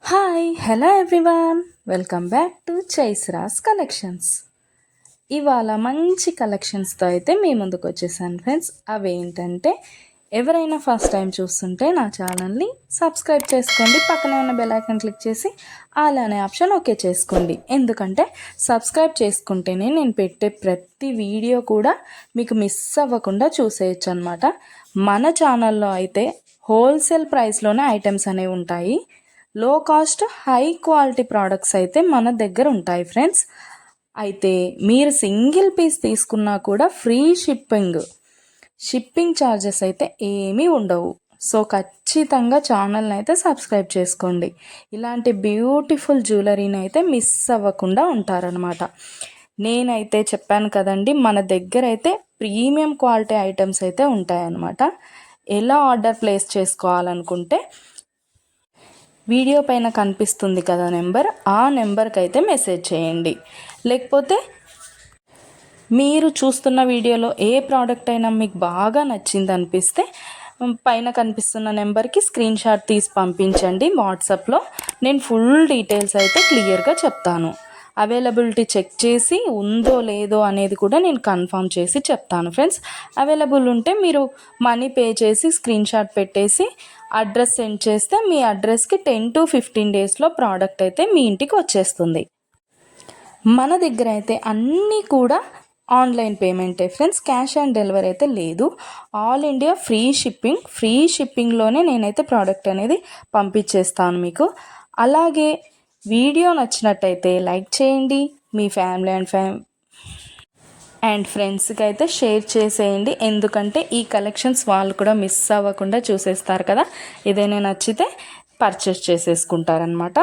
Hi hello everyone, welcome back to చైస్రాస్ collections. ఇవాళ మంచి కలెక్షన్స్తో అయితే మీ ముందుకు వచ్చేసాను ఫ్రెండ్స్. అవేంటంటే ఎవరైనా ఫస్ట్ టైం చూస్తుంటే నా ఛానల్ని సబ్స్క్రైబ్ చేసుకోండి, పక్కనే ఉన్న బెల్ ఐకాన్ క్లిక్ చేసి ఆల్ అనే ఆప్షన్ ఓకే చేసుకోండి. ఎందుకంటే సబ్స్క్రైబ్ చేసుకుంటేనే నేను పెట్టే ప్రతి వీడియో కూడా మీకు మిస్ అవ్వకుండా చూసేయచ్చు అనమాట. మన ఛానల్లో అయితే హోల్సేల్ ప్రైస్లోనే ఐటమ్స్ అనేవి ఉంటాయి. లో కాస్ట్ హై క్వాలిటీ ప్రోడక్ట్స్ అయితే మన దగ్గర ఉంటాయి ఫ్రెండ్స్. అయితే మీరు సింగిల్ పీస్ తీసుకున్నా కూడా ఫ్రీ షిప్పింగ్ ఛార్జెస్ అయితే ఏమీ ఉండవు. సో ఖచ్చితంగా ఛానల్ని అయితే సబ్స్క్రైబ్ చేసుకోండి. ఇలాంటి బ్యూటిఫుల్ జ్యువెలరీని అయితే మిస్ అవ్వకుండా ఉంటారనమాట. నేనైతే చెప్పాను కదండి, మన దగ్గర అయితే ప్రీమియం క్వాలిటీ ఐటమ్స్ అయితే ఉంటాయన్నమాట. ఎలా ఆర్డర్ ప్లేస్ చేసుకోవాలనుకుంటే వీడియో పైన కనిపిస్తుంది కదా నెంబర్, ఆ నెంబర్కి అయితే మెసేజ్ చేయండి. లేకపోతే మీరు చూస్తున్న వీడియోలో ఏ ప్రోడక్ట్ అయినా మీకు బాగా నచ్చింది అనిపిస్తే పైన కనిపిస్తున్న నెంబర్కి స్క్రీన్ షాట్ తీసి పంపించండి వాట్సాప్లో. నేను ఫుల్ డీటెయిల్స్ అయితే క్లియర్గా చెప్తాను. అవైలబిలిటీ చెక్ చేసి ఉందో లేదో అనేది కూడా నేను కన్ఫర్మ్ చేసి చెప్తాను ఫ్రెండ్స్. అవైలబుల్ ఉంటే మీరు మనీ పే చేసి స్క్రీన్ షాట్ పెట్టేసి అడ్రస్ సెండ్ చేస్తే మీ అడ్రస్కి 10 to 15 డేస్లో ప్రోడక్ట్ అయితే మీ ఇంటికి వచ్చేస్తుంది. మన దగ్గర అయితే అన్నీ కూడా ఆన్లైన్ పేమెంటే ఫ్రెండ్స్, క్యాష్ ఆన్ డెలివరీ అయితే లేదు. ఆల్ ఇండియా ఫ్రీ షిప్పింగ్లోనే నేనైతే ప్రోడక్ట్ అనేది పంపించేస్తాను మీకు. అలాగే వీడియో నచ్చినట్టయితే లైక్ చేయండి, మీ ఫ్యామిలీ అండ్ ఫ్రెండ్స్కి అయితే షేర్ చేసేయండి. ఎందుకంటే ఈ కలెక్షన్స్ వాళ్ళు కూడా మిస్ అవ్వకుండా చూసేస్తారు కదా, ఏదైనా నచ్చితే పర్చేస్ చేసేసుకుంటారనమాట.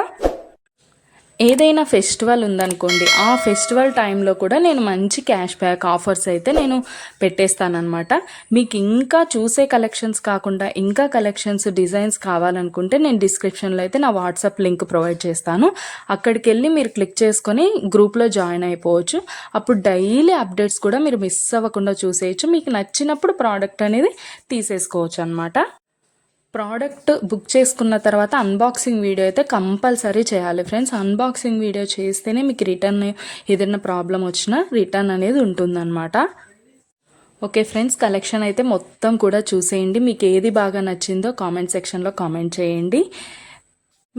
ఏదైనా ఫెస్టివల్ ఉందనుకోండి, ఆ ఫెస్టివల్ టైంలో కూడా నేను మంచి క్యాష్ బ్యాక్ ఆఫర్స్ అయితే నేను పెట్టేస్తానమాట. మీకు ఇంకా చూసే కలెక్షన్స్ కాకుండా ఇంకా కలెక్షన్స్ డిజైన్స్ కావాలనుకుంటే నేను డిస్క్రిప్షన్లో అయితే నా వాట్సాప్ లింక్ ప్రొవైడ్ చేస్తాను. అక్కడికి వెళ్ళి మీరు క్లిక్ చేసుకొని గ్రూప్లో జాయిన్ అయిపోవచ్చు. అప్పుడు డైలీ అప్డేట్స్ కూడా మీరు మిస్ అవ్వకుండా చూసేయచ్చు. మీకు నచ్చినప్పుడు ప్రోడక్ట్ అనేది తీసేసుకోవచ్చు అనమాట. ప్రోడక్ట్ బుక్ చేసుకున్న తర్వాత అన్బాక్సింగ్ వీడియో అయితే కంపల్సరీ చేయాలి ఫ్రెండ్స్. అన్బాక్సింగ్ వీడియో చేస్తేనే మీకు రిటర్న్ ఏదైనా ప్రాబ్లం వచ్చినా రిటర్న్ అనేది ఉంటుందన్నమాట. ఓకే ఫ్రెండ్స్, కలెక్షన్ అయితే మొత్తం కూడా చూసేయండి. మీకు ఏది బాగా నచ్చిందో కామెంట్ సెక్షన్లో కామెంట్ చేయండి.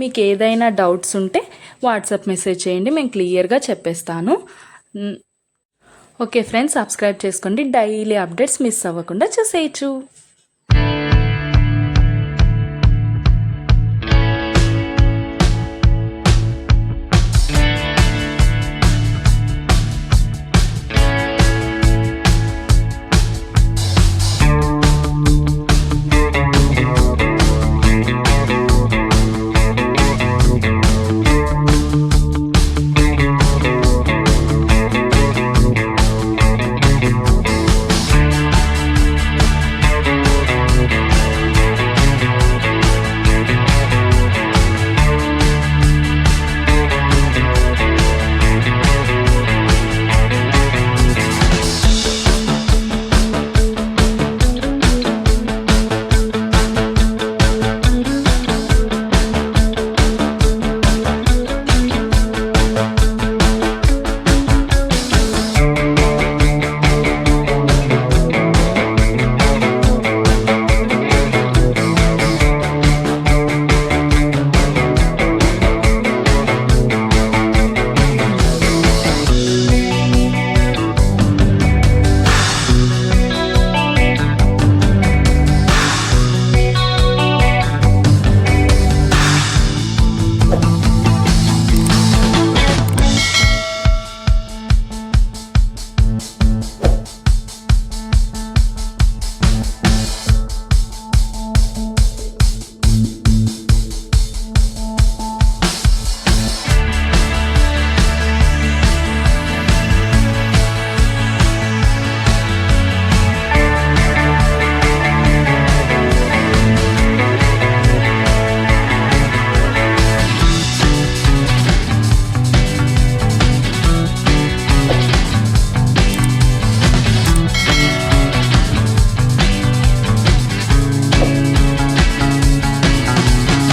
మీకు ఏదైనా డౌట్స్ ఉంటే వాట్సాప్ మెసేజ్ చేయండి, మేము క్లియర్గా చెప్పేస్తాను. ఓకే ఫ్రెండ్స్, సబ్స్క్రైబ్ చేసుకోండి, డైలీ అప్డేట్స్ మిస్ అవ్వకుండా చూసేయచ్చు.